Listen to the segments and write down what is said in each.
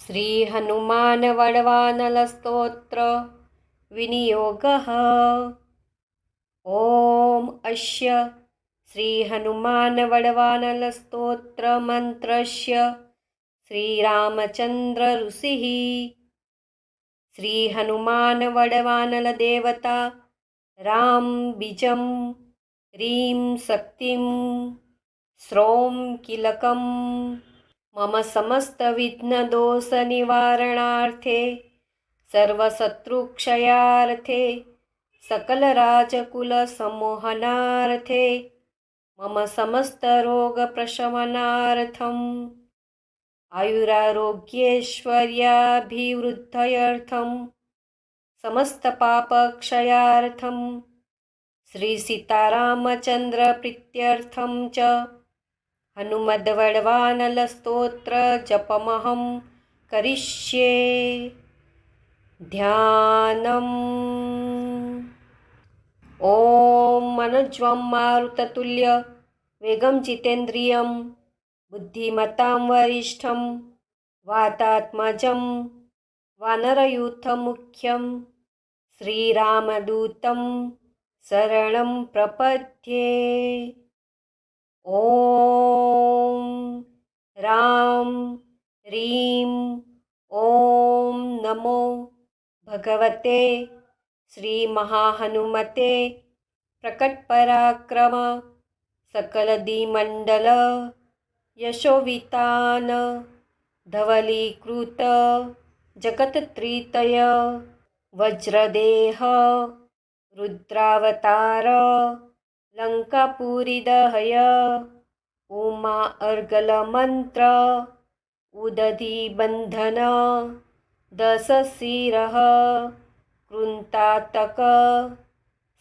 श्री हनुमान वडवानल स्तोत्र विनियोगः। ओम अस्य श्री हनुमान वडवानल स्तोत्र मंत्रस्य श्रीरामचंद्र ऋषिः। श्री हनुमान वडवानल देवता राम बीजं ह्रीं शक्तिं श्रौं कीलकं मम समस्त विघ्न दोष निवारणार्थे सर्वशत्रुक्षयार्थे सकल राजकुल सम्मोहनार्थे मम समस्त रोग प्रशमनार्थम आयुरारोग्यैश्वर्याभिवृद्धयर्थम समस्त पापक्षयार्थम श्री सीतारामचंद्र प्रीत्यर्थम च हनुमद्वडवानल स्तोत्र जपमहं करिष्ये। ध्यानम्। ॐ मनोज्वं मारुततुल्य वेगं जितेन्द्रियं बुद्धिमतां वरिष्ठं वातात्मजं वानरयूथमुख्यं श्रीरामदूतं शरणं प्रपद्ये। ॐ राम ह्रीं ॐ नमो भगवते श्रीमहाहनुमते प्रकटपराक्रम सकलदिमण्डल यशोवितान धवलीकृत जगत्त्रितय वज्रदेह रुद्रावतार लंकापुरीदहय उमा अर्गल मंत्र उदधि बंधन दशशिरः कृंतातक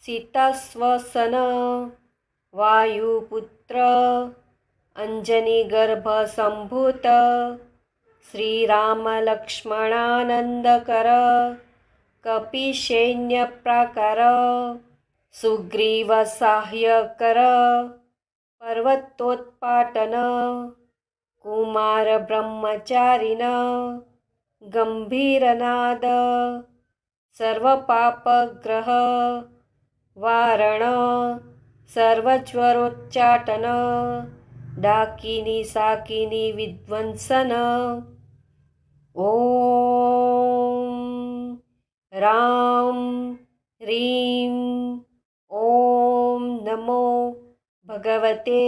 सीताश्वसन वायुपुत्र अंजनीगर्भ संभूत श्रीराम लक्ष्मणानंदकर कपिसैन्यप्राकार सुग्रीव साह्यकर पर्वतोत्पाटन कुमार ब्रह्मचारिण गंभीरनाद सर्वपापग्रह वारण सर्वज्वरोच्चाटन डाकिनी साकिनी विध्वंसन। ओम राम ह्रीं ॐ नमो भगवते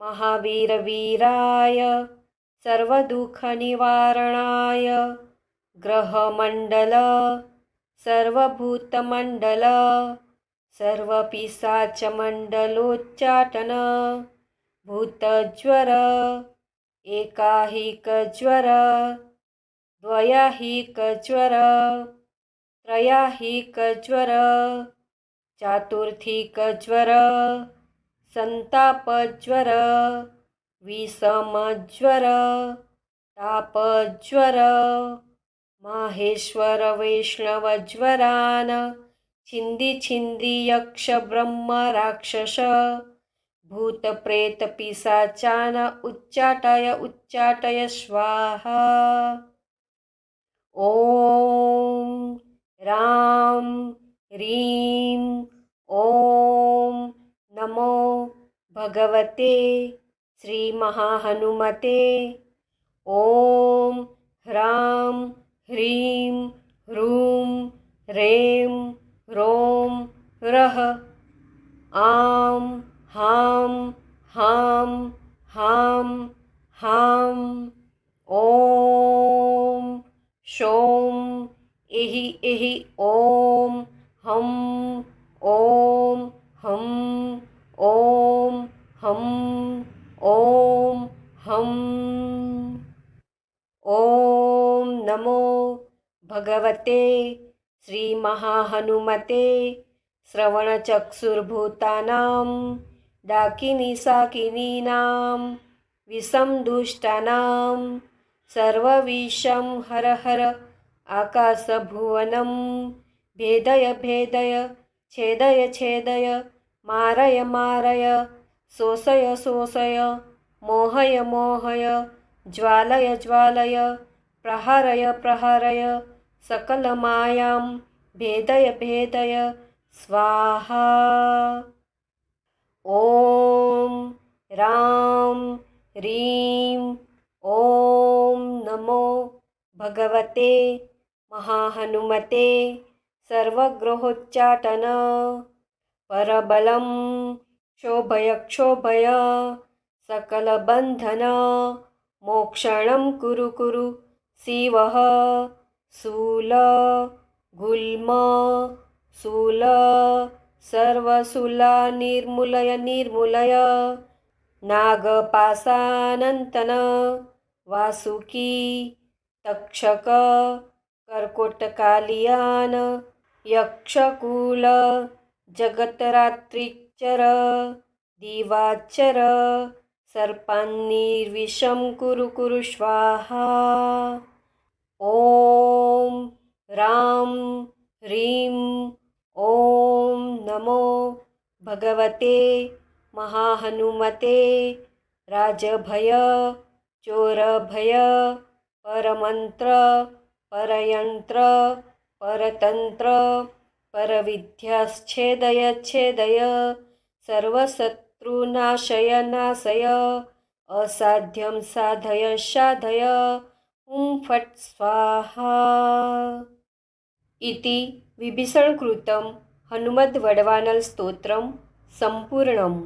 महावीरवीराय सर्वदुःखनिवारणाय ग्रहमण्डल सर्वभूतमण्डल सर्वपिशाचमण्डलोच्चाटन भूतज्वर एकाहिकज्वर द्वयाहिकज्वर त्रयाहिकज्वर चातुर्थिकज्वर संतापज्वर विषमज्वर तापज्वर माहेश्वर वैष्णवज्वरान् छिन्दी छिन्दी यक्ष ब्रह्म राक्षस भूत प्रेत पिशाचान् उच्चाटय स्वाहा। ओम राम ह्रीं ॐ नमो भगवते श्रीमहाहनुमते ॐ ह्रां ह्रीं ह्रूं ह्रें ह्रौं ह्रः आं हां हां हां हां ॐ शौं एहि एहि ॐ हं ॐ हं ॐ हं ॐ हं। ॐ नमो भगवते श्रीमहाहनुमते श्रवणचक्षुर्भूतानां डाकिनी साकिनीनां विषं दुष्टानां सर्वविषं हर हर आकाशभुवनं भेदय भेदय छेदय छेदय मारय मारय शोषय शोषय मोहय मोहय ज्वालय ज्वालय प्रहारय प्रहारय सकलमायां भेदय भेदय स्वाहा। ॐ रां ह्रीं ॐ नमो भगवते महाहनुमते सर्वग्रहोच्चाटन परबलं क्षोभय क्षोभय सकलबन्धन मोक्षणं कुरु कुरु शिवः। शूल गुल्म शूल सर्वशूला निर्मूलय निर्मूलय नागपाशानन्तन वासुकी तक्षक कर्कोटकालियान यक्षकूल जगतरात्रिचर दिवाचर सर्पान्निर्विषं कुरु कुरु स्वाहा। ॐ रां ह्रीं ॐ नमो भगवते महाहनुमते राजभय चोरभय परमन्त्र परयन्त्र परतन्त्र परविद्याश्छेदय छेदय सर्वशत्रुनाशय नाशय असाध्यं साधय साधय ॐ फट् स्वाहा इति विभीषणकृतं हनुमद्वडवानल स्तोत्रं सम्पूर्णम्।